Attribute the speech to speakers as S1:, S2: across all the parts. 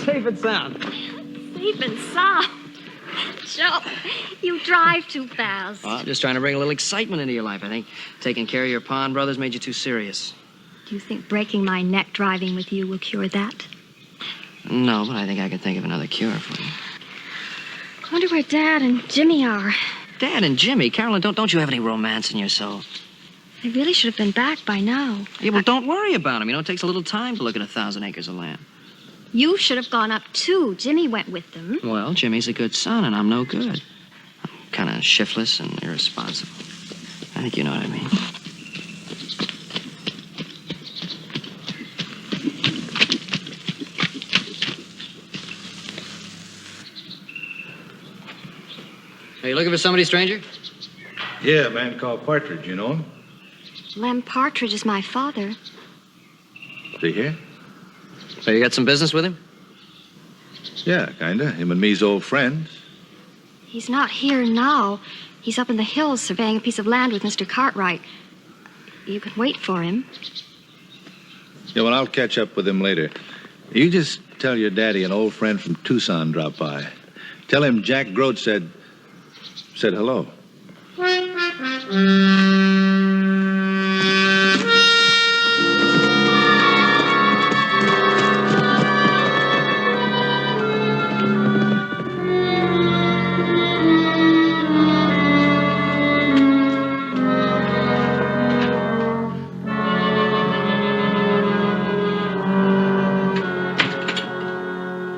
S1: safe and sound.
S2: Safe and sound? Joe, you drive too fast.
S1: Well, I'm just trying to bring a little excitement into your life. I think taking care of your pawn brothers made you too serious.
S2: Do you think breaking my neck driving with you will cure that?
S1: No, but I think I can think of another cure for you.
S2: I wonder where Dad and Jimmy are.
S1: Dad and Jimmy? Carolyn, don't you have any romance in your soul?
S2: They really should have been back by now.
S1: Yeah, well, don't worry about them. You know, it takes a little time to look at 1,000 acres of land.
S2: You should have gone up, too. Jimmy went with them.
S1: Well, Jimmy's a good son, and I'm no good. I'm kind of shiftless and irresponsible. I think you know what I mean. Are you looking for somebody, stranger?
S3: Yeah, a man called Partridge, you know him?
S2: Lem Partridge is my father.
S3: Is he here?
S1: So you got some business with him?
S3: Yeah, kinda. Him and me's old friends.
S2: He's not here now. He's up in the hills surveying a piece of land with Mr. Cartwright. You can wait for him.
S3: Yeah, well, I'll catch up with him later. You just tell your daddy an old friend from Tucson dropped by. Tell him Jack Grote said hello.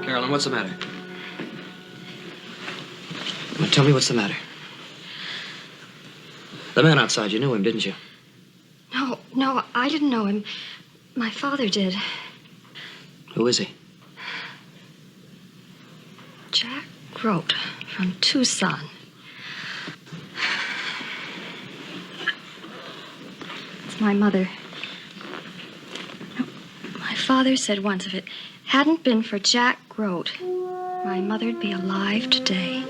S1: Carolyn, what's the matter? Well, tell me what's the matter. The man outside, you knew him, didn't you?
S2: No, I didn't know him. My father did.
S1: Who is he?
S2: Jack Grote from Tucson. It's my mother. My father said once if it hadn't been for Jack Grote, my mother'd be alive today.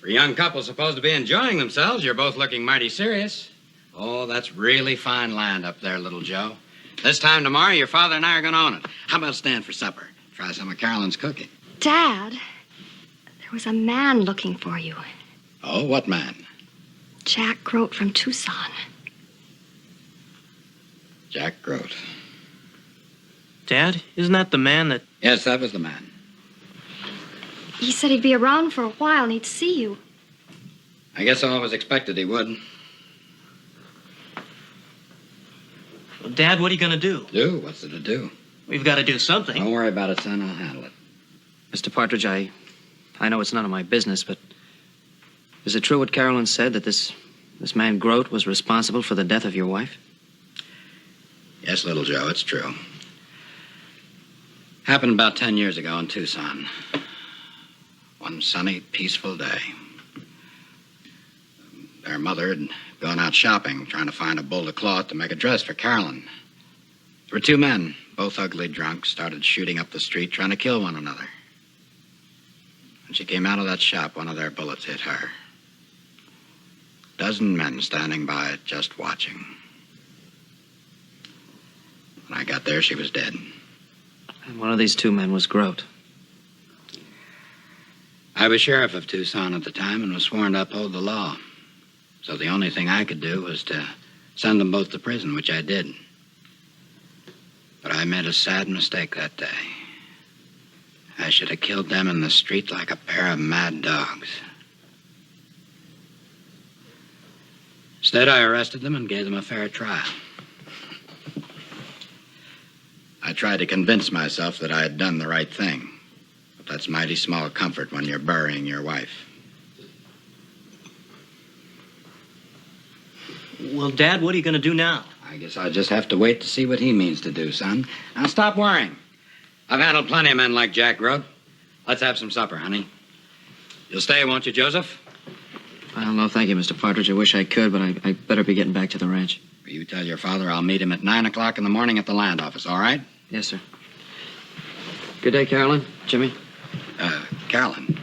S4: Young couple supposed to be enjoying themselves. You're both looking mighty serious. Oh, that's really fine land up there, little Joe. This time tomorrow, your father and I are going to own it. How about staying for supper? Try some of Carolyn's cooking.
S2: Dad, there was a man looking for you.
S4: Oh, what man?
S2: Jack Grote from Tucson.
S4: Jack Grote.
S5: Dad, isn't that the man that...
S4: Yes, that was the man.
S2: He said he'd be around for a while and he'd see you.
S4: I guess I always expected he would.
S5: Well, Dad, what are you going to do?
S4: Do? What's it to do?
S5: We've got to do something.
S4: Don't worry about it, son. I'll handle it.
S1: Mr. Partridge, I know it's none of my business, but is it true what Carolyn said, that this man Grote was responsible for the death of your wife?
S4: Yes, little Joe, it's true. Happened about 10 years ago in Tucson. One sunny, peaceful day. Their mother had gone out shopping, trying to find a bolt of cloth to make a dress for Carolyn. There were two men, both ugly drunk, started shooting up the street, trying to kill one another. When she came out of that shop, one of their bullets hit her. A dozen men standing by, just watching. When I got there, she was dead.
S1: And one of these two men was Grote.
S4: I was sheriff of Tucson at the time and was sworn to uphold the law. So the only thing I could do was to send them both to prison, which I did. But I made a sad mistake that day. I should have killed them in the street like a pair of mad dogs. Instead, I arrested them and gave them a fair trial. I tried to convince myself that I had done the right thing. But that's mighty small comfort when you're burying your wife.
S5: Well, Dad, what are you going to do now?
S4: I guess I'll just have to wait to see what he means to do, son. Now, stop worrying. I've handled plenty of men like Jack Grote. Let's have some supper, honey. You'll stay, won't you, Joseph?
S1: Well, no, thank you, Mr. Partridge. I wish I could, but I better be getting back to the ranch.
S4: You tell your father I'll meet him at 9 o'clock in the morning at the land office, all right?
S1: Yes, sir. Good day, Carolyn. Jimmy.
S4: Carolyn.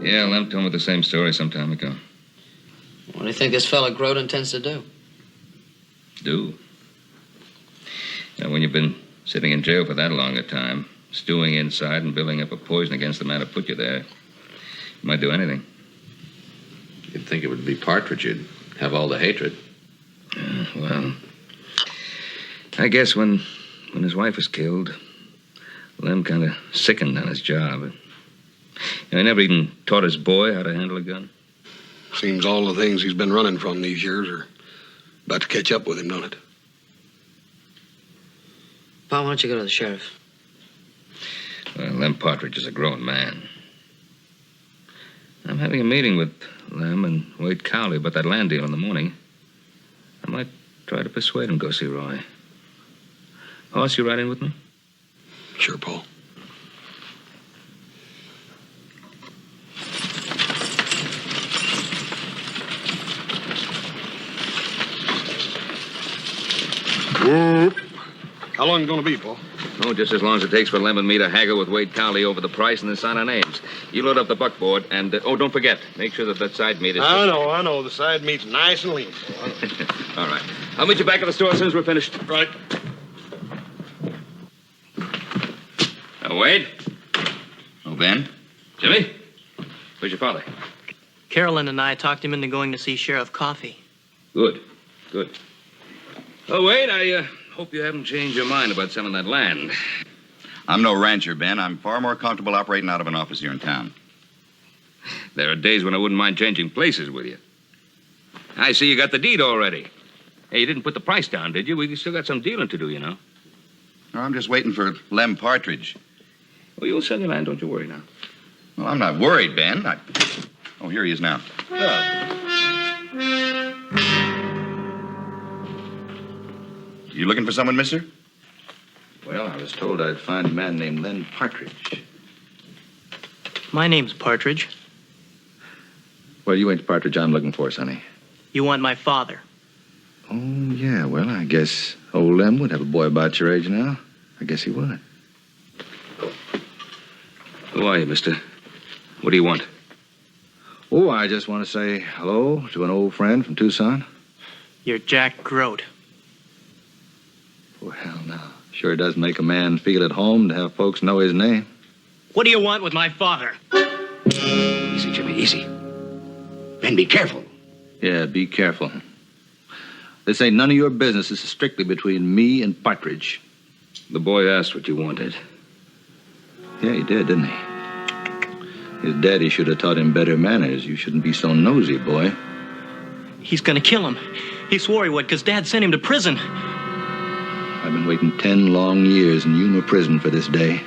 S6: Yeah, Lem told me the same story some time ago.
S1: What do you think this fella Grote intends to do?
S6: Do? Now, when you've been sitting in jail for that long a time, stewing inside and building up a poison against the man who put you there, you might do anything.
S3: You'd think it would be Partridge. You'd have all the hatred.
S6: Well, I guess when his wife was killed, Lem kind of sickened on his job. He never even taught his boy how to handle a gun.
S7: Seems all the things he's been running from these years are about to catch up with him, don't it?
S1: Pa, why don't you go to the sheriff?
S6: Well, Lem Partridge is a grown man. I'm having a meeting with Lem and Wade Cowley about that land deal in the morning. I might try to persuade him to go see Roy. Hoss, you ride in with me?
S7: Sure, Paul. How long is it going to be, Paul?
S6: Oh, just as long as it takes for Lem and me to haggle with Wade Cowley over the price and then sign our names. You load up the buckboard and, don't forget, make sure that side meat is...
S7: I know. The side meat's nice and lean.
S6: All right. I'll meet you back at the store as soon as we're finished.
S7: Right.
S6: Now, Wade. Oh, Ben. Jimmy. Where's your father?
S5: Carolyn and I talked him into going to see Sheriff Coffey.
S6: Good. Oh, Wade, I hope you haven't changed your mind about selling that land.
S8: I'm no rancher, Ben. I'm far more comfortable operating out of an office here in town.
S6: There are days when I wouldn't mind changing places with you. I see you got the deed already. Hey, you didn't put the price down, did you? We still got some dealing to do, you know.
S8: No, I'm just waiting for Lem Partridge.
S6: Well, you'll sell your land, don't you worry now.
S8: Well, I'm not worried, Ben. Oh, here he is now. You looking for someone, mister?
S3: Well, I was told I'd find a man named Len Partridge.
S5: My name's Partridge.
S3: Well, you ain't the Partridge I'm looking for, Sonny.
S5: You want my father.
S3: Oh, yeah, well, I guess old Lem would have a boy about your age now. I guess he would.
S6: Who are you, mister? What do you want?
S3: Oh, I just want to say hello to an old friend from Tucson.
S5: You're Jack Grote.
S3: Well, now, sure does make a man feel at home to have folks know his name.
S5: What do you want with my father?
S4: Easy, Jimmy, easy. Ben, be careful.
S3: Yeah, be careful. This ain't none of your business. This is strictly between me and Partridge.
S6: The boy asked what you wanted.
S3: Yeah, he did, didn't he? His daddy should have taught him better manners. You shouldn't be so nosy, boy.
S5: He's gonna kill him. He swore he would, because Dad sent him to prison.
S3: I've been waiting 10 long years in Yuma prison for this day.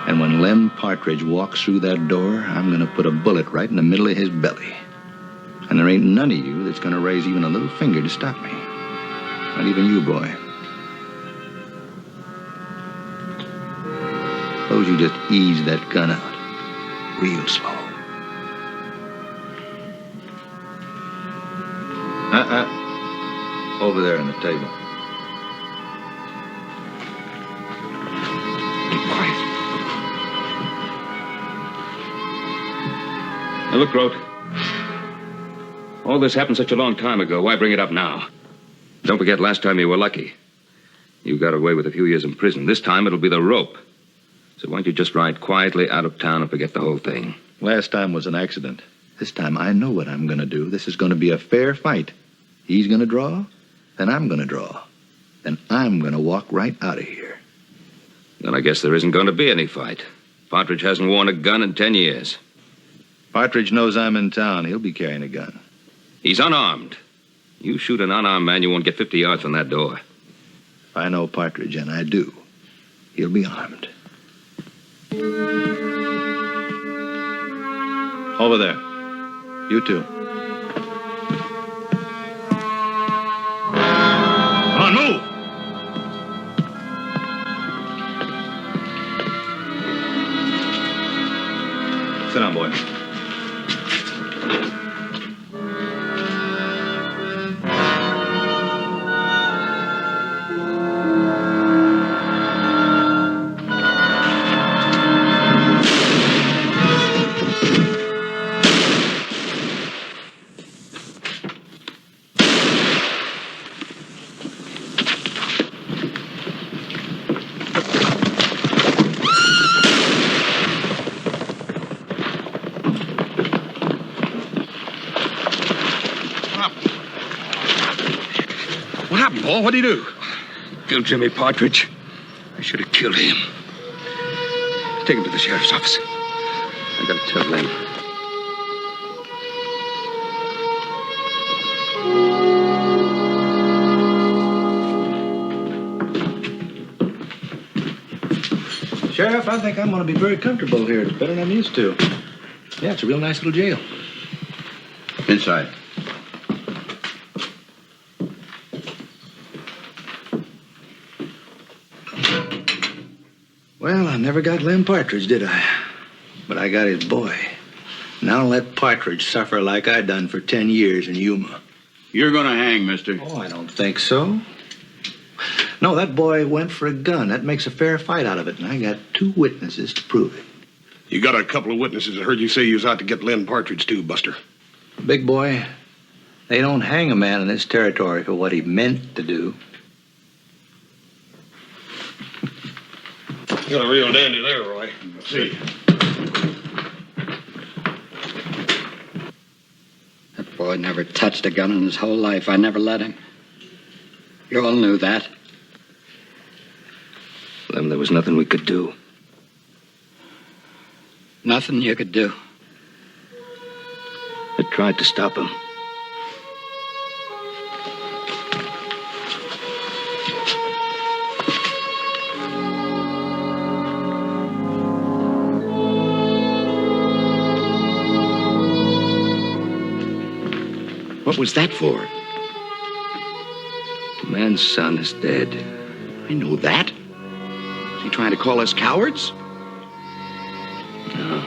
S3: And when Lem Partridge walks through that door, I'm gonna put a bullet right in the middle of his belly. And there ain't none of you that's gonna raise even a little finger to stop me. Not even you, boy. Suppose you just ease that gun out real slow. over there on the table.
S6: Now, look, Grote. All this happened such a long time ago. Why bring it up now? Don't forget, last time you were lucky. You got away with a few years in prison. This time it'll be the rope. So why don't you just ride quietly out of town and forget the whole thing?
S3: Last time was an accident. This time I know what I'm going to do. This is going to be a fair fight. He's going to draw, then I'm going to draw. Then I'm going to walk right out of here.
S6: Then I guess there isn't going to be any fight. Partridge hasn't worn a gun in 10 years.
S3: Partridge knows I'm in town. He'll be carrying a gun.
S6: He's unarmed. You shoot an unarmed man, you won't get 50 yards from that door.
S3: If I know Partridge, and I do, he'll be armed. Over there. You two.
S7: Come on, move!
S3: Sit down, boy.
S7: Paul, what'd he do?
S6: Killed Jimmy Partridge. I should have killed him. Take him to the sheriff's office. I gotta tell Lem.
S3: Sheriff, I think I'm going to be very comfortable here. It's better than I'm used to. Yeah, it's a real nice little jail.
S8: Inside.
S3: Well, I never got Lem Partridge, did I? But I got his boy. Now let Partridge suffer like I done for 10 years in Yuma.
S8: You're gonna hang, mister.
S3: Oh, I don't think so. No, that boy went for a gun. That makes a fair fight out of it, and I got 2 witnesses to prove it.
S7: You got a couple of witnesses that heard you say you was out to get Lem Partridge, too, Buster.
S3: Big boy, they don't hang a man in this territory for what he meant to do.
S7: You got a real dandy there, Roy. Let's see.
S4: That boy never touched a gun in his whole life. I never let him. You all knew that.
S6: Lem, there was nothing we could do.
S4: Nothing you could do.
S6: I tried to stop him.
S8: What was that for?
S6: The man's son is dead.
S8: I know that. Is he trying to call us cowards?
S6: No,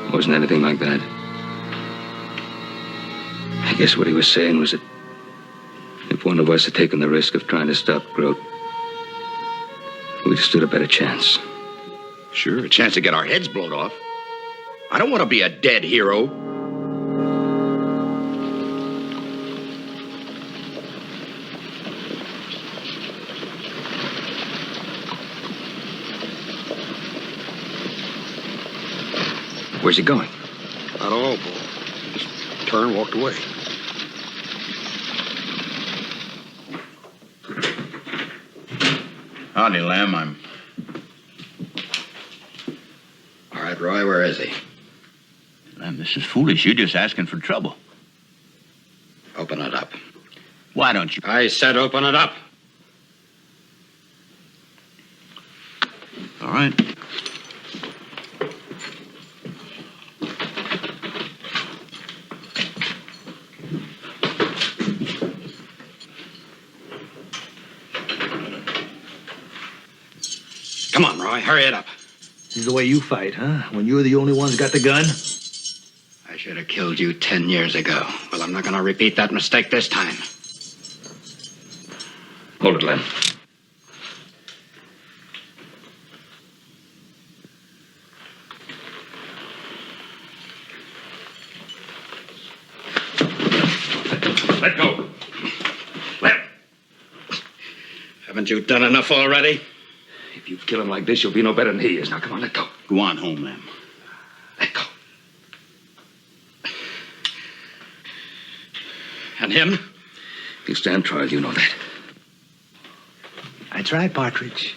S6: it wasn't anything like that. I guess what he was saying was that if one of us had taken the risk of trying to stop Grote, we'd have stood a better chance.
S8: Sure, a chance to get our heads blown off. I don't want to be a dead hero.
S6: Where's he going?
S7: Not all, Paul. He just turned and walked away.
S8: Howdy, Lem.
S4: All right, Roy, where is he?
S8: Lem, this is foolish. You're just asking for trouble.
S4: Open it up.
S8: Why don't you?
S4: I said open it up.
S8: All right.
S4: Come on, Roy, hurry it up.
S3: This is the way you fight, huh? When you're the only one who's got the gun?
S4: I should have killed you 10 years ago. Well, I'm not going to repeat that mistake this time.
S6: Hold it, Lem. Let go. Lem.
S4: Haven't you done enough already?
S6: If you kill him like this, you'll be no better than he is. Now, come on, let go.
S4: Go on home, Lem.
S6: Let go.
S4: And him?
S6: You stand trial, you know that.
S9: That's right, Partridge.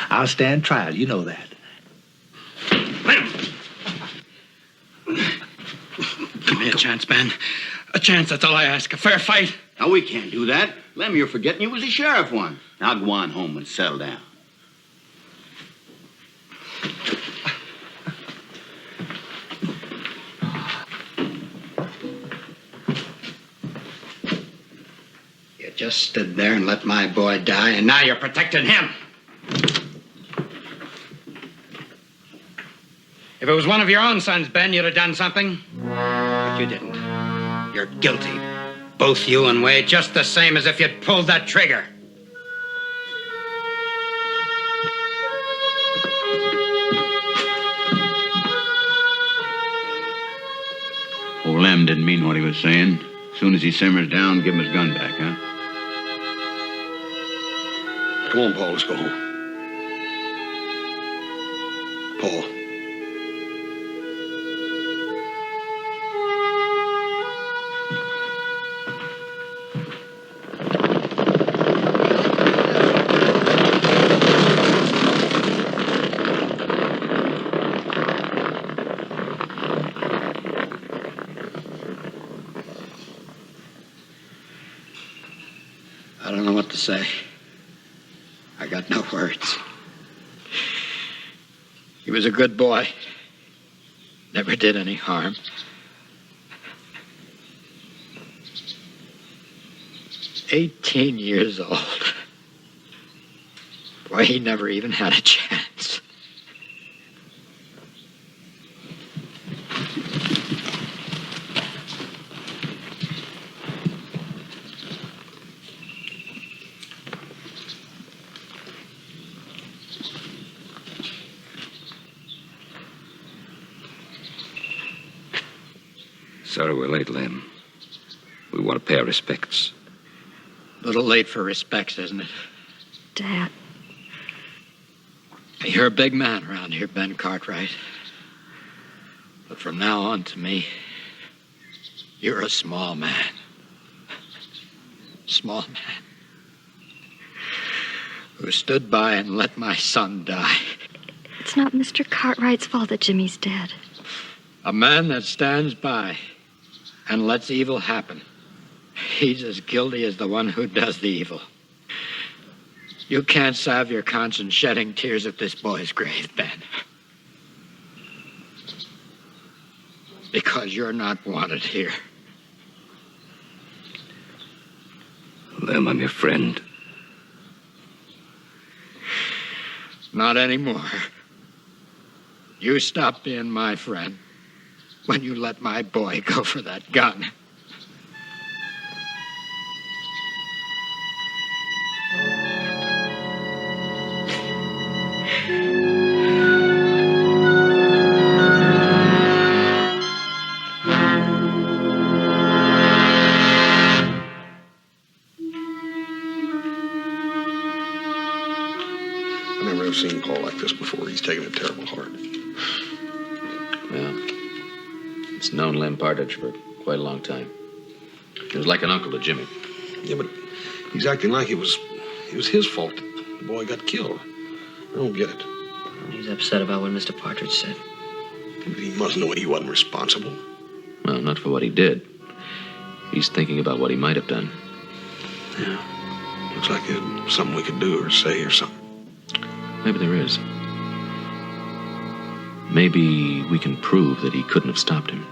S9: I'll stand trial, you know that.
S6: Lem!
S4: Give me a chance, Ben. A chance, that's all I ask. A fair fight.
S10: Now, we can't do that. Lem, you're forgetting you was a sheriff once. Now, go on home and settle down.
S4: You just stood there and let my boy die, and now you're protecting him. If it was one of your own sons, Ben, you'd have done something. But you didn't. You're guilty. Both you and Wade, just the same as if you'd pulled that trigger.
S10: Old Lem didn't mean what he was saying. As soon as he simmers down, give him his gun back, huh?
S7: Come on, Paul, let's go home. Paul.
S4: I don't know what to say. I got no words. He was a good boy. Never did any harm. "18 years old. Boy, he never even had a chance.
S6: Sorry we're late, Lem. We want to pay our respects.
S4: A little late for respects, isn't it?
S2: Dad.
S4: You're a big man around here, Ben Cartwright. But from now on, to me, you're a small man. Small man. Who stood by and let my son die.
S2: It's not Mr. Cartwright's fault that Jimmy's dead.
S4: A man that stands by and lets evil happen. He's as guilty as the one who does the evil. You can't salve your conscience shedding tears at this boy's grave, Ben. Because you're not wanted here.
S6: Lem, I'm your friend.
S4: Not anymore. You stopped being my friend when you let my boy go for that gun.
S7: I've never seen Paul like this before. He's taken it terrible hard.
S11: Well, it's known Lem Partridge for quite a long time. He was like an uncle to Jimmy.
S7: Yeah, but he's acting like it was his fault that the boy got killed. I don't get it.
S1: He's upset about what Mr. Partridge said.
S7: But he must know he wasn't responsible.
S11: Well, not for what he did. He's thinking about what he might have done.
S7: Yeah. Looks like there's something we could do or say or something.
S11: Maybe there is. Maybe we can prove that he couldn't have stopped him.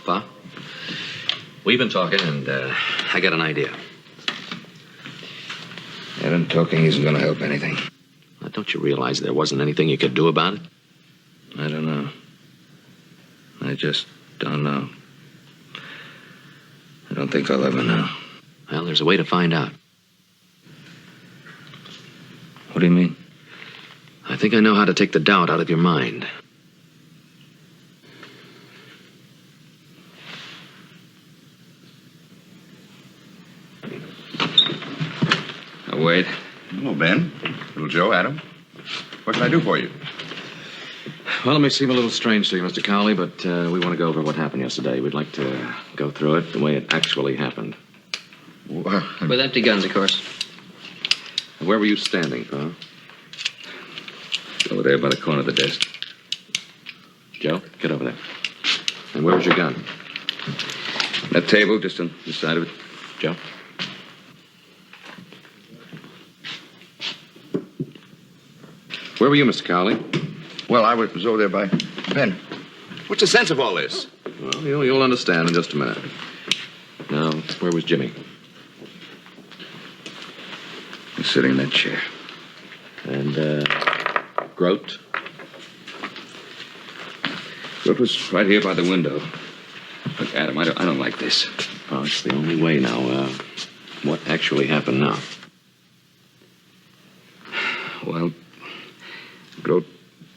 S11: Pa, we've been talking, and I got an idea.
S6: Adam talking isn't going to help anything.
S11: Now, don't you realize there wasn't anything you could do about it?
S6: I don't know. I just don't know. I don't think I'll ever know.
S11: Well, there's a way to find out.
S6: What do you mean?
S11: I think I know how to take the doubt out of your mind.
S6: Now, wait.
S8: Hello, Ben. Little Joe, Adam. What can I do for you?
S11: Well, it may seem a little strange to you, Mr. Cowley, but we want to go over what happened yesterday. We'd like to go through it the way it actually happened.
S1: With empty guns, of course.
S11: Where were you standing, Pa?
S6: Over there by the corner of the desk.
S11: Joe, get over there. And where was your gun?
S6: That table, just on the side of it.
S11: Joe? Where were you, Mr. Cowley?
S8: Well, I was over there by Ben. What's the sense of all this?
S11: Well, you'll understand in just a minute. Now, where was Jimmy?
S6: He's sitting in that chair.
S11: And, Grote?
S6: Grote was right here by the window. Look, Adam, I don't like this.
S11: Oh, it's the only way now. What actually happened now?
S6: Well, Grote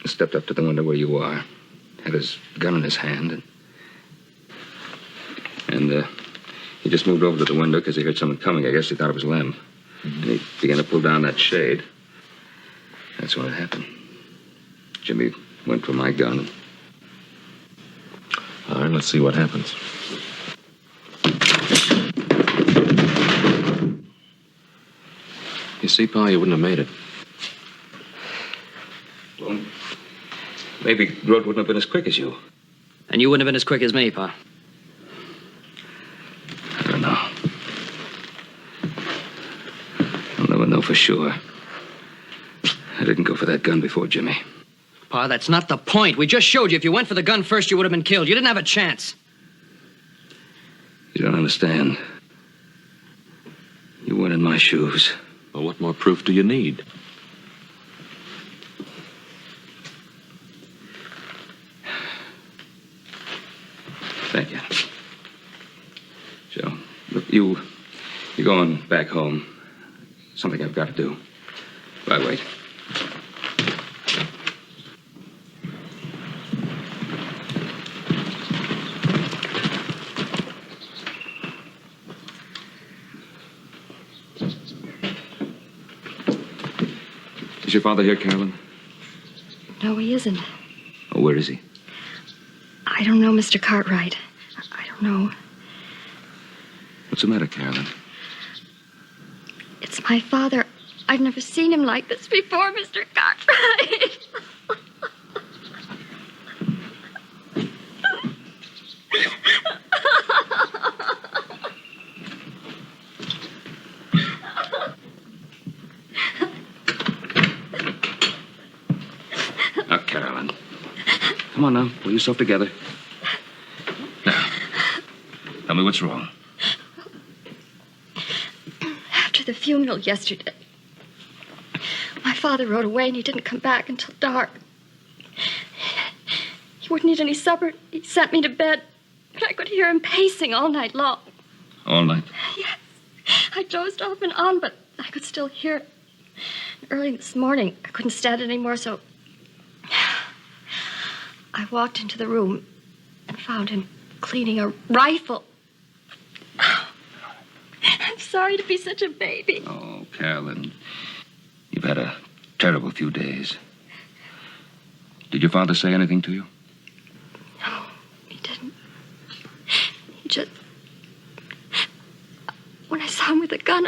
S6: stepped up to the window where you are, had his gun in his hand, and he just moved over to the window because he heard someone coming. I guess he thought it was Lem. And he began to pull down that shade. That's when it happened. Jimmy went for my gun.
S11: All right, let's see what happens. You see, Pa, you wouldn't have made it.
S6: Well, maybe Grote wouldn't have been as quick as you.
S1: And you wouldn't have been as quick as me, Pa.
S6: I don't know. I'll never know for sure. I didn't go for that gun before Jimmy.
S1: Pa, that's not the point. We just showed you if you went for the gun first, you would have been killed. You didn't have a chance.
S6: You don't understand. You weren't in my shoes.
S11: Well, what more proof do you need?
S6: Thank you. Joe, look, you're going back home. Something I've got to do. Bye, wait. Is your father here, Carolyn?
S2: No, he isn't.
S6: Oh, where is he?
S2: I don't know, Mr. Cartwright. I don't know.
S6: What's the matter, Carolyn?
S2: It's my father. I've never seen him like this before, Mr. Cartwright.
S6: Now, Carolyn. Come on now. Pull yourself together. Now, tell me what's wrong.
S2: After the funeral yesterday, my father rode away and he didn't come back until dark. He wouldn't eat any supper. He sent me to bed, but I could hear him pacing all night long.
S6: All night?
S2: Yes. I dozed off and on, but I could still hear it. Early this morning, I couldn't stand it anymore, so I walked into the room and found him cleaning a rifle. I'm sorry to be such a baby.
S6: Oh, Carolyn. You've had a terrible few days. Did your father say anything to you?
S2: No, he didn't. He just... When I saw him with a gun,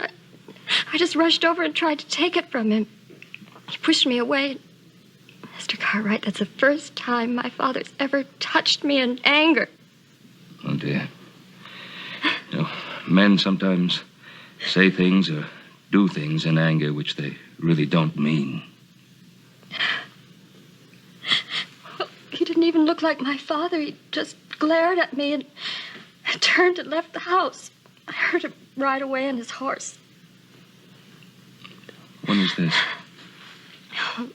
S2: I just rushed over and tried to take it from him. He pushed me away. Mr. Cartwright, that's the first time my father's ever touched me in anger.
S6: Oh, dear. You know, men sometimes say things or do things in anger which they really don't mean.
S2: Well, he didn't even look like my father. He just glared at me and turned and left the house. I heard him ride away on his horse.
S6: When was this?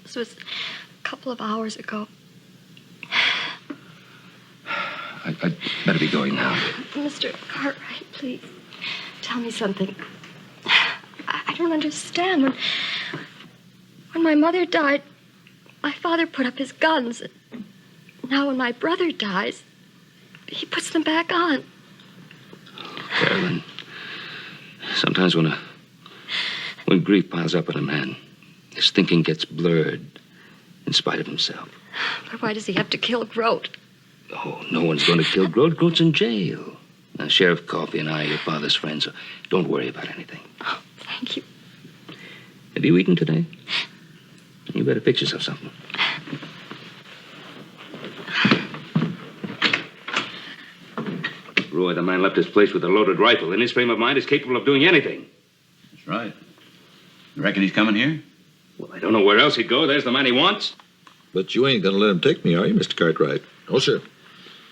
S2: This was a couple of hours ago.
S6: I'd better be going now.
S2: Mr. Cartwright, please, tell me something. I don't understand. When my mother died, my father put up his guns. Now when my brother dies, he puts them back on.
S6: Carolyn, sometimes when grief piles up on a man, his thinking gets blurred in spite of himself.
S2: But why does he have to kill Grote?
S6: Oh, no one's going to kill Grote. Grote's in jail. Now, Sheriff Coffey and I are your father's friends, so don't worry about anything.
S2: Oh, thank you.
S6: Have you eaten today? You better fix yourself something. Roy, the man left his place with a loaded rifle. In his frame of mind, is capable of doing anything.
S10: That's right. You reckon he's coming here?
S6: Well, I don't know where else he'd go. There's the man he wants.
S12: But you ain't gonna let him take me, are you, Mr. Cartwright? Oh, sir.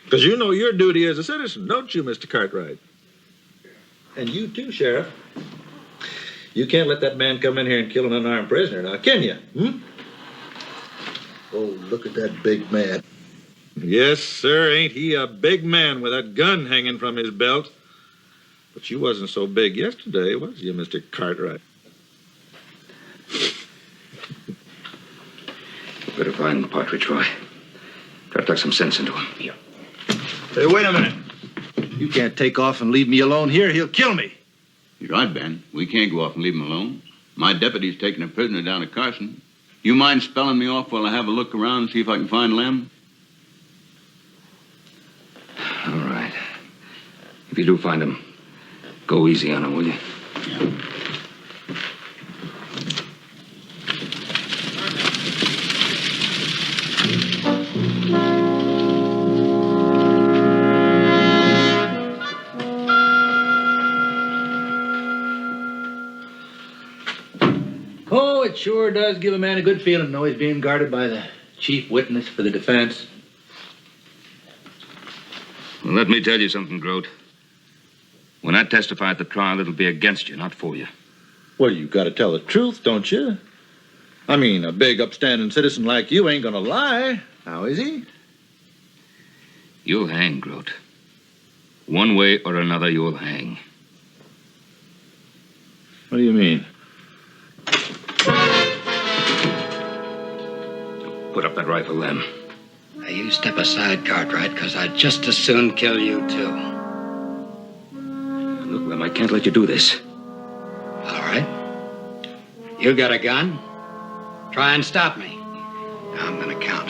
S12: Because you know your duty as a citizen, don't you, Mr. Cartwright? And you too, Sheriff. You can't let that man come in here and kill an unarmed prisoner, now, can you?
S9: Oh, look at that big man.
S12: Yes, sir, ain't he a big man with that gun hanging from his belt? But you wasn't so big yesterday, was you, Mr. Cartwright?
S6: Better find Partridge, Roy. Try to talk some sense into him.
S9: Yeah. Hey, wait a minute. You can't take off and leave me alone here. He'll kill me.
S10: You're right, Ben. We can't go off and leave him alone. My deputy's taking a prisoner down to Carson. You mind spelling me off while I have a look around and see if I can find Lem?
S6: All right. If you do find him, go easy on him, will you?
S10: Yeah.
S9: Oh, it sure does give a man a good feeling to know he's being guarded by the chief witness for the defense.
S6: Well, let me tell you something, Grote. When I testify at the trial, it'll be against you, not for you.
S12: Well, you got to tell the truth, don't you? I mean, a big, upstanding citizen like you ain't gonna lie. Now, is he?
S6: You'll hang, Grote. One way or another, you'll hang.
S12: What do you mean?
S6: Put up that rifle, Lem.
S4: Now, you step aside, Cartwright, because I'd just as soon kill you, too.
S6: Look, Lem, I can't let you do this.
S4: All right. You got a gun? Try and stop me. Now I'm going to count.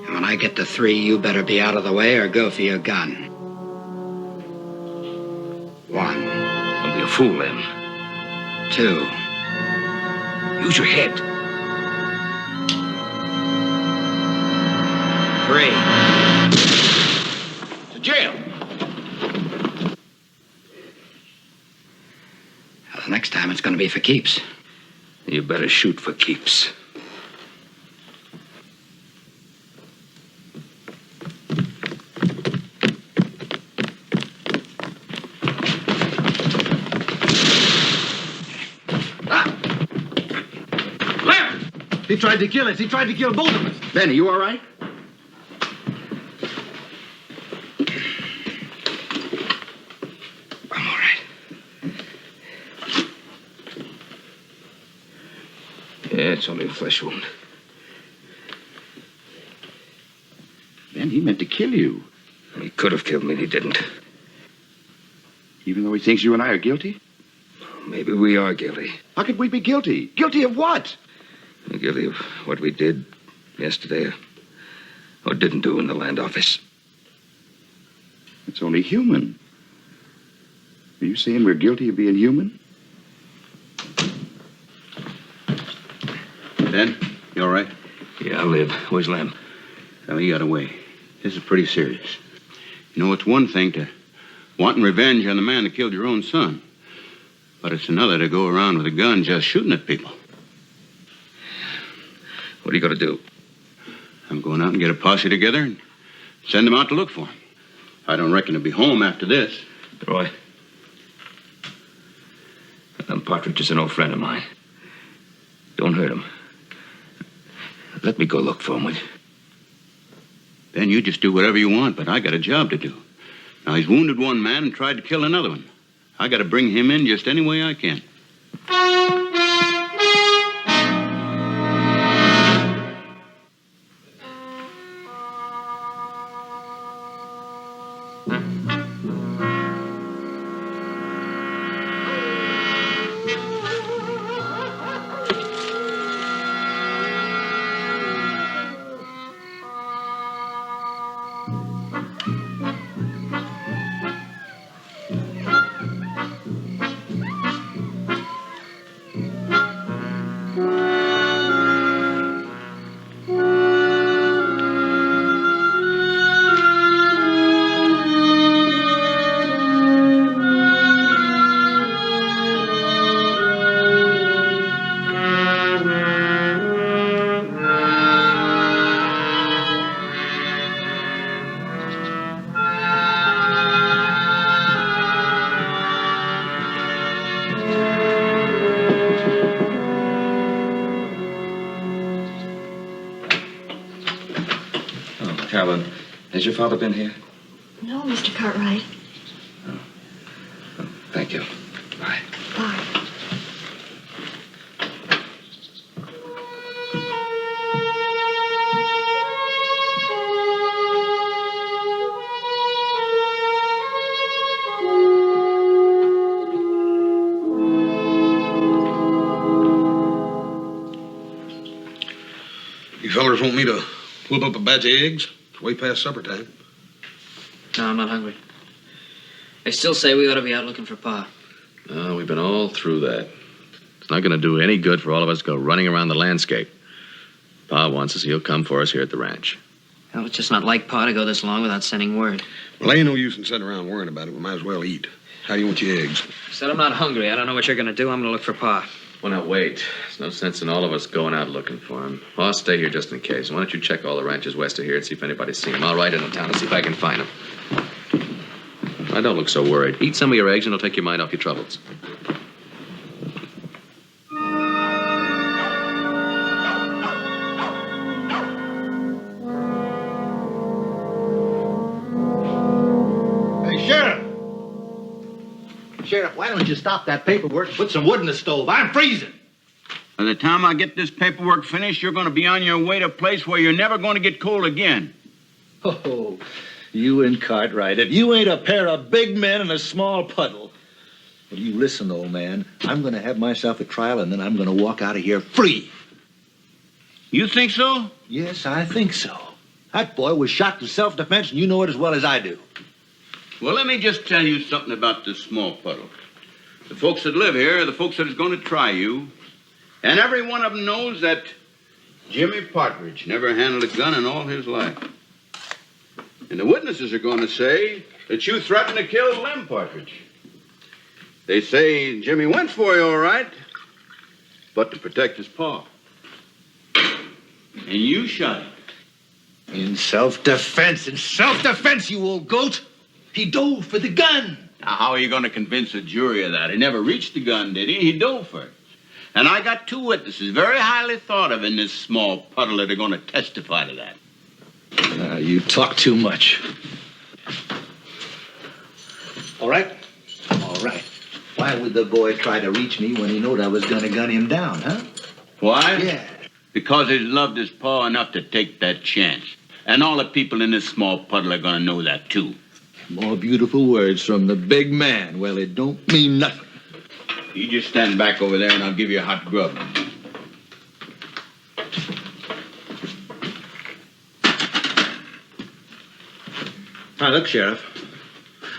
S4: And when I get to 3, you better be out of the way or go for your gun. 1.
S6: Don't be a fool, Lem.
S4: 2.
S6: Use your head.
S4: 3.
S6: To jail.
S4: Now, the next time it's going to be for keeps.
S6: You better shoot for keeps.
S9: He tried to kill us. He tried to kill both of us.
S10: Ben, are you all right?
S4: I'm all right.
S6: Yeah, it's only a flesh wound.
S10: Ben, he meant to kill you.
S6: He could have killed me, he didn't.
S10: Even though he thinks you and I are guilty?
S6: Maybe we are guilty.
S10: How could we be guilty? Guilty of what?
S6: We're guilty of what we did yesterday or didn't do in the land office.
S10: It's only human. Are you saying we're guilty of being human? Ben, you all right?
S6: Yeah, I'll live. Where's Lem?
S10: Well, he got away. This is pretty serious. You know, it's one thing to wanting revenge on the man that killed your own son. But it's another to go around with a gun just shooting at people.
S6: What are you going to do?
S10: I'm going out and get a posse together and send them out to look for him. I don't reckon he'll be home after this.
S6: Roy, Partridge is an old friend of mine. Don't hurt him. Let me go look for him, will you?
S10: Ben, you just do whatever you want, but I got a job to do. Now, he's wounded one man and tried to kill another one. I got to bring him in just any way I can.
S6: Carolyn, has your father been here?
S2: No, Mr. Cartwright.
S6: Thank you. Bye.
S2: Bye.
S7: You fellers want me to whip up a batch of eggs? It's way past supper time.
S1: No, I'm not hungry. I still say we ought to be out looking for Pa.
S11: Oh, we've been all through that. It's not going to do any good for all of us to go running around the landscape. Pa wants us, he'll come for us here at the ranch.
S1: Well, it's just not like Pa to go this long without sending word.
S7: Well, ain't no use in sitting around worrying about it. We might as well eat. How do you want your eggs?
S1: I said I'm not hungry. I don't know what you're going to do. I'm going to look for Pa.
S11: Well, now, wait. There's no sense in all of us going out looking for him. Well, I'll stay here just in case. Why don't you check all the ranches west of here and see if anybody's seen him? I'll ride into town and see if I can find him. Now, don't look so worried. Eat some of your eggs and it'll take your mind off your troubles.
S9: Hey, Sheriff! Sheriff, why don't you stop that paperwork and put some wood in the stove? I'm freezing.
S10: By the time I get this paperwork finished, you're going to be on your way to a place where you're never going to get cold again.
S12: Oh, you and Cartwright, if you ain't a pair of big men in a small puddle. Well, you listen, old man. I'm going to have myself a trial, and then I'm going to walk out of here free.
S10: You think so?
S12: Yes, I think so. That boy was shot in self-defense, and you know it as well as I do.
S10: Well, let me just tell you something about this small puddle. The folks that live here are the folks that is going to try you. And every one of them knows that Jimmy Partridge never handled a gun in all his life. And the witnesses are going to say that you threatened to kill Lem Partridge. They say Jimmy went for you, all right, but to protect his paw. And you shot him.
S12: In self-defense, you old goat. He dove for the gun.
S10: Now, how are you going to convince a jury of that? He never reached the gun, did he? He dove for it. And I got two witnesses, very highly thought of in this small puddle, that are going to testify to that.
S12: You talk too much. All right. Why would the boy try to reach me when he knowed I was going to gun him down, huh?
S10: Why?
S12: Yeah.
S10: Because he loved his paw enough to take that chance. And all the people in this small puddle are going to know that, too.
S12: More beautiful words from the big man. Well, it don't mean nothing.
S10: You just stand back over there and I'll give you a hot grub.
S12: Now, look, Sheriff.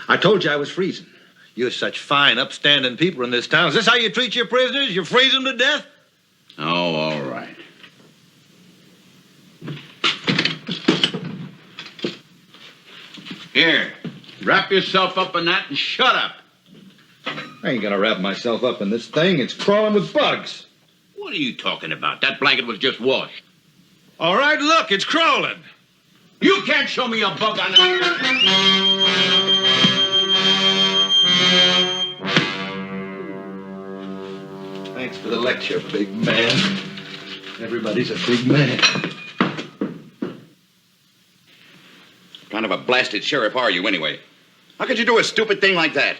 S12: I told you I was freezing. You're such fine, upstanding people in this town. Is this how you treat your prisoners? You freeze them to death?
S10: Oh, all right. Here, wrap yourself up in that and shut up.
S12: I ain't gonna wrap myself up in this thing. It's crawling with bugs.
S10: What are you talking about? That blanket was just washed.
S12: All right, look, it's crawling.
S10: You can't show me a bug on that.
S12: Thanks for the lecture, big man. Everybody's a big man.
S8: kind of a blasted sheriff are you, anyway? How could you do a stupid thing like that?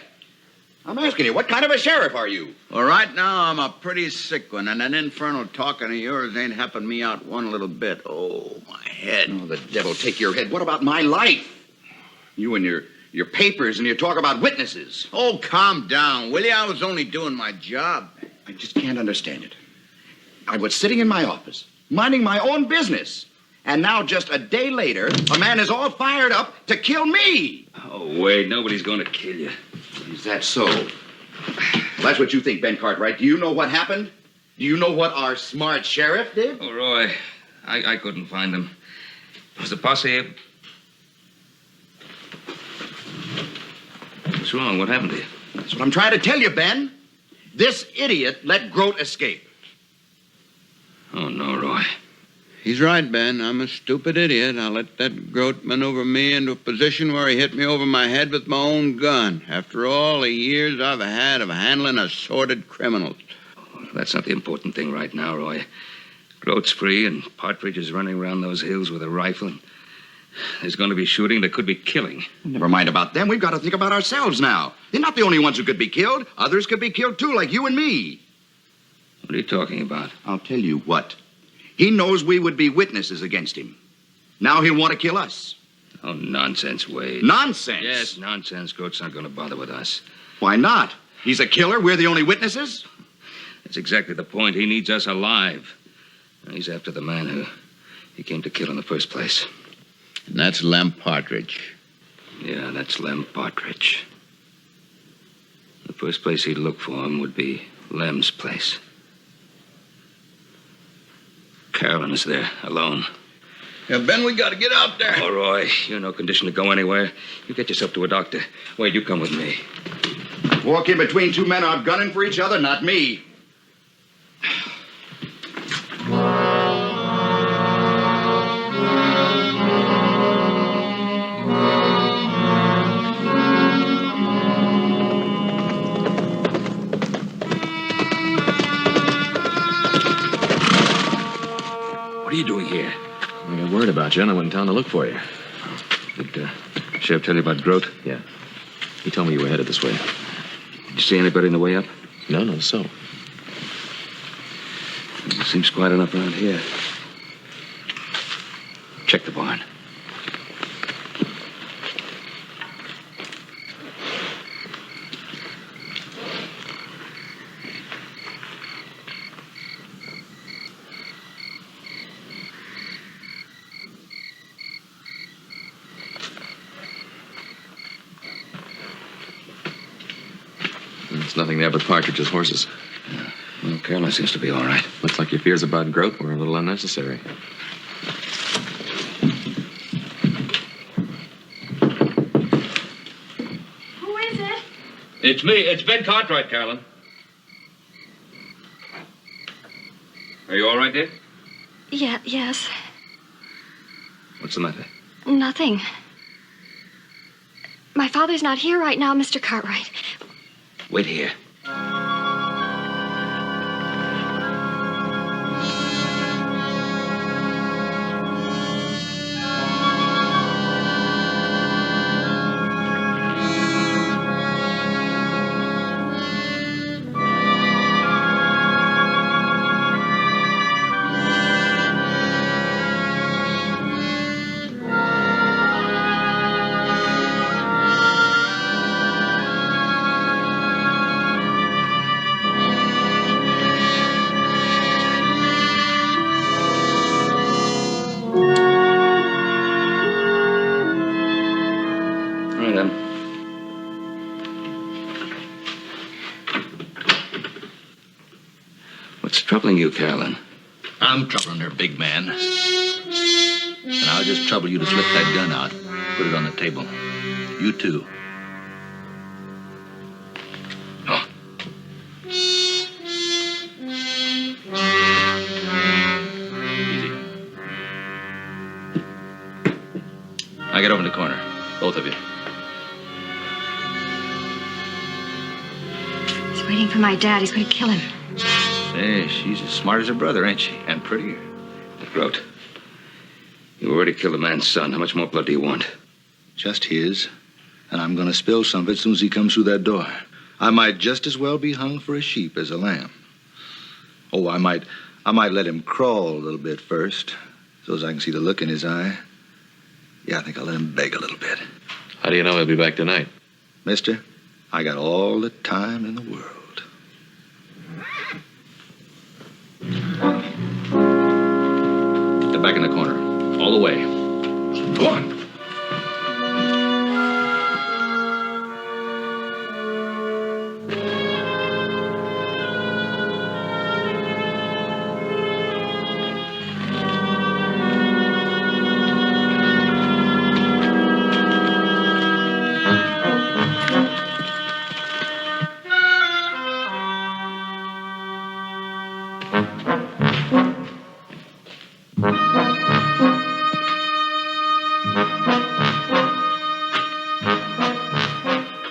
S8: I'm asking you, what kind of a sheriff are you?
S10: Well, right now, I'm a pretty sick one, and that infernal talking of yours ain't helping me out one little bit. Oh, my head.
S8: Oh, the devil take your head. What about my life? You and your papers and your talk about witnesses.
S10: Oh, calm down, will you? I was only doing my job.
S8: I just can't understand it. I was sitting in my office, minding my own business. And now, just a day later, a man is all fired up to kill me.
S6: Oh, wait, nobody's going to kill you.
S8: Is that so? Well, that's what you think, Ben Cartwright. Do you know what happened? Do you know what our smart sheriff did?
S6: Oh, Roy, I couldn't find them. Was the posse... What's wrong? What happened to you?
S8: That's what I'm trying to tell you, Ben. This idiot let Grote escape.
S6: Oh, no, Roy.
S10: He's right, Ben. I'm a stupid idiot. I let that Grote maneuver me into a position where he hit me over my head with my own gun. After all the years I've had of handling assorted criminals.
S6: Oh, that's not the important thing right now, Roy. Grote's free, and Partridge is running around those hills with a rifle. And there's going to be shooting. There could be killing.
S8: Never mind about them. We've got to think about ourselves now. They're not the only ones who could be killed. Others could be killed, too, like you and me.
S6: What are you talking about?
S8: I'll tell you what. He knows we would be witnesses against him. Now he'll want to kill us.
S6: Oh, nonsense, Wade.
S8: Nonsense?
S6: Yes, nonsense. Grote's not going to bother with us.
S8: Why not? He's a killer. We're the only witnesses.
S6: That's exactly the point. He needs us alive. He's after the man who he came to kill in the first place.
S10: And that's Lem Partridge.
S6: Yeah, that's Lem Partridge. The first place he'd look for him would be Lem's place. Carolyn is there, alone.
S10: Yeah, Ben, we got to get out there.
S6: Oh, Roy, you're in no condition to go anywhere. You get yourself to a doctor. Wade, you come with me.
S8: Walk in between two men out gunning for each other, not me.
S6: What are you doing here?
S13: I got word about you, and I went in town to look for you.
S6: Did Sheriff tell you about Grote?
S13: Yeah. He told me you were headed this way.
S6: Did you see anybody on the way up?
S13: No, no, so.
S6: It seems quiet enough around here. Check the barn.
S13: There's nothing there but Partridge's horses.
S6: Yeah. Well, Carolyn seems to be all right.
S13: Looks like your fears about Grote were a little unnecessary.
S2: Who is it?
S6: It's me. It's Ben Cartwright, Carolyn. Are you all right, dear?
S2: Yeah, yes.
S6: What's the matter?
S2: Nothing. My father's not here right now, Mr. Cartwright.
S6: Wait here. What's troubling you, Carolyn?
S9: I'm troubling her, big man. And I'll just trouble you to slip that gun out. Put it on the table. You too.
S6: Oh.
S9: Easy. Now get over in the corner. Both of you.
S2: He's waiting for my dad. He's going to kill him.
S9: Say, she's as smart as her brother, ain't she? And prettier.
S6: Grote, you already killed a man's son. How much more blood do you want?
S3: Just his. And I'm going to spill some of it as soon as he comes through that door. I might just as well be hung for a sheep as a lamb. Oh, I might let him crawl a little bit first, so as I can see the look in his eye. Yeah, I think I'll let him beg a little bit.
S11: How do you know he'll be back tonight?
S3: Mister, I got all the time in the world.
S9: Get back in the corner. All the way. Go on.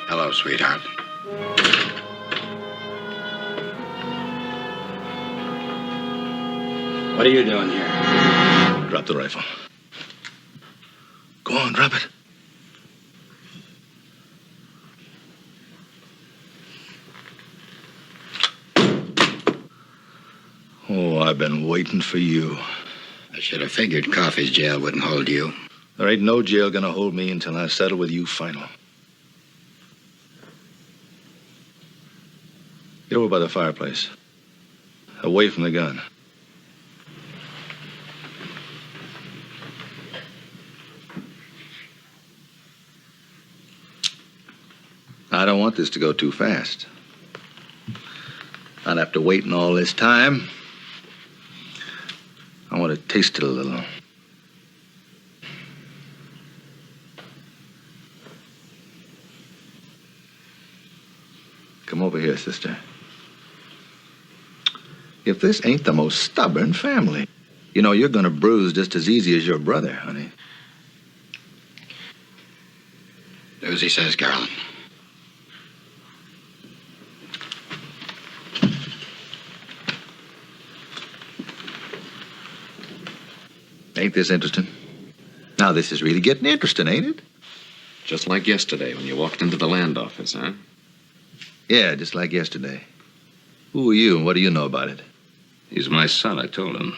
S4: Hello, sweetheart.
S8: What are you doing here?
S3: Drop the rifle. Go on, drop it. Oh, I've been waiting for you.
S4: I should have figured Coffee's jail wouldn't hold you.
S3: There ain't no jail gonna hold me until I settle with you final. Get over by the fireplace. Away from the gun. I don't want this to go too fast. Not after waiting all this time. I want to taste it a little. Come over here, sister. If this ain't the most stubborn family, you know, you're gonna bruise just as easy as your brother, honey.
S4: Do as he says, Carolyn.
S3: Ain't this interesting? Now, this is really getting interesting, ain't it?
S11: Just like yesterday when you walked into the land office, huh?
S3: Yeah, just like yesterday. Who are you and what do you know about it?
S6: He's my son, I told him.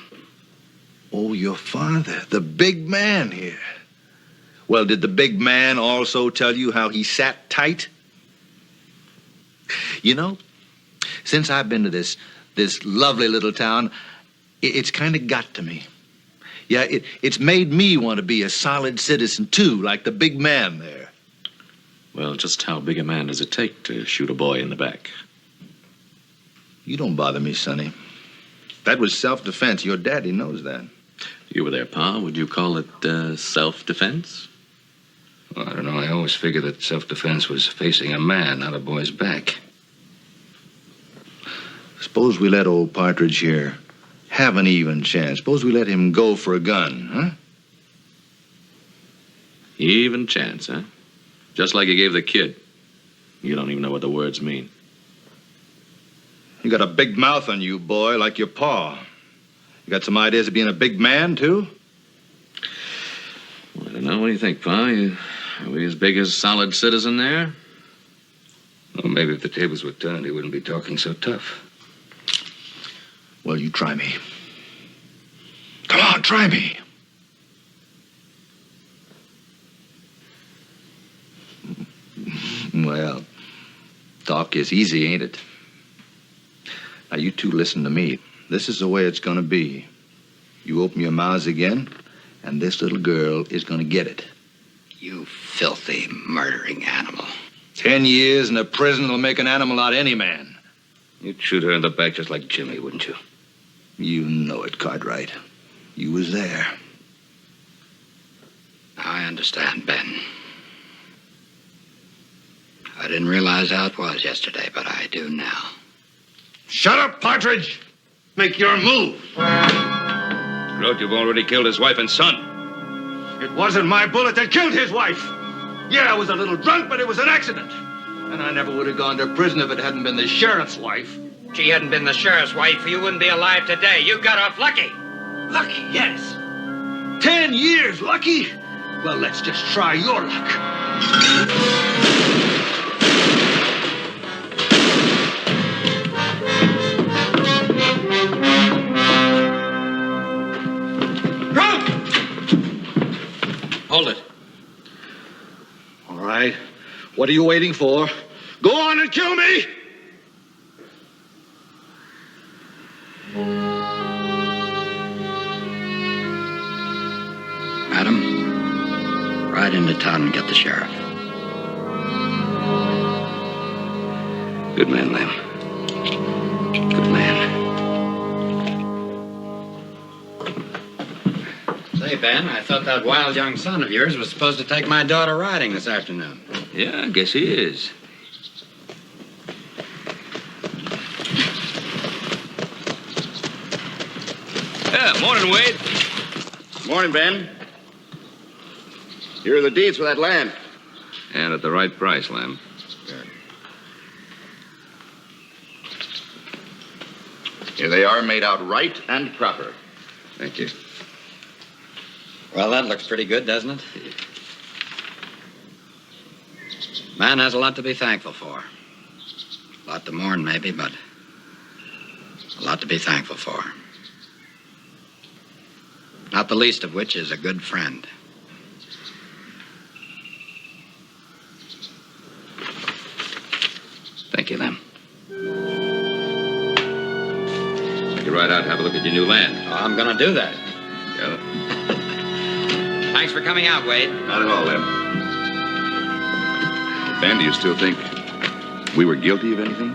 S3: Oh, your father, the big man here. Well, did the big man also tell you how he sat tight? You know, since I've been to this lovely little town, it's kind of got to me. Yeah, it's made me want to be a solid citizen, too, like the big man there.
S11: Well, just how big a man does it take to shoot a boy in the back?
S3: You don't bother me, Sonny. That was self-defense. Your daddy knows that.
S11: You were there, Pa. Would you call it self-defense?
S6: Well, I don't know. I always figured that self-defense was facing a man, not a boy's back.
S3: Suppose we let old Partridge here have an even chance. Suppose we let him go for a gun, huh?
S11: Even chance, huh? Just like you gave the kid. You don't even know what the words mean.
S3: You got a big mouth on you, boy, like your pa. You got some ideas of being a big man, too?
S11: Well, I don't know. What do you think, Pa? Are we as big as a solid citizen there?
S6: Well, maybe if the tables were turned, he wouldn't be talking so tough.
S3: Well, you try me. Come on, try me. Well, talk is easy, ain't it? Now, you two listen to me. This is the way it's gonna be. You open your mouths again, and this little girl is gonna get it.
S4: You filthy, murdering animal.
S3: 10 years in a prison will make an animal out of any man.
S6: You'd shoot her in the back just like Jimmy, wouldn't you?
S3: You know it, Cartwright. You was there.
S4: I understand, Ben. I didn't realize how it was yesterday, but I do now.
S3: Shut up, Partridge! Make your move!
S6: Grote, you've already killed his wife and son.
S3: It wasn't my bullet that killed his wife. Yeah, I was a little drunk, but it was an accident. And I never would have gone to prison if it hadn't been the sheriff's wife.
S1: She hadn't been the sheriff's wife, you wouldn't be alive today. You got off lucky.
S3: Lucky, yes. 10 years lucky?
S9: Well, let's just try your luck.
S8: Hold it. All right. What are you waiting for? Go on and kill me!
S4: Madam, ride into town and get the sheriff.
S6: Good man, Lem. Good man.
S4: Say, Ben, I thought that wild young son of yours was supposed to take my daughter riding this afternoon.
S6: Yeah, I guess he is. Yeah, morning, Wade.
S8: Morning, Ben. Here are the deeds for that land.
S6: And at the right price, Lem.
S8: Here they are, made out right and proper.
S6: Thank you.
S4: Well, that looks pretty good, doesn't it? Man has a lot to be thankful for. A lot to mourn, maybe, but a lot to be thankful for. Not the least of which is a good friend.
S6: Thank you, Lem. Take a ride out and have a look at your new land.
S4: Oh, I'm going to do that.
S6: Yeah.
S4: Thanks for coming out, Wade.
S3: Not at all, Lem. Ben, do you still think we were guilty of anything?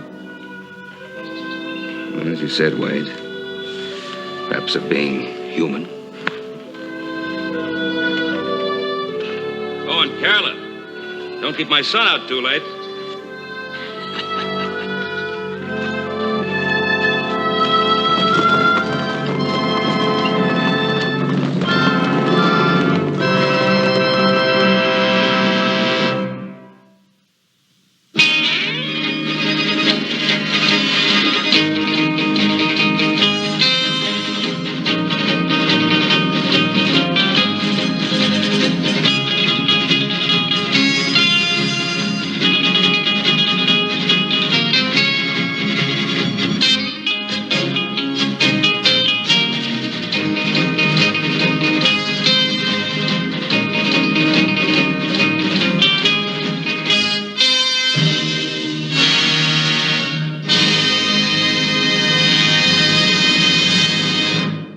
S6: Well, as you said, Wade, perhaps of being human. Oh, and Carolyn, don't keep my son out too late.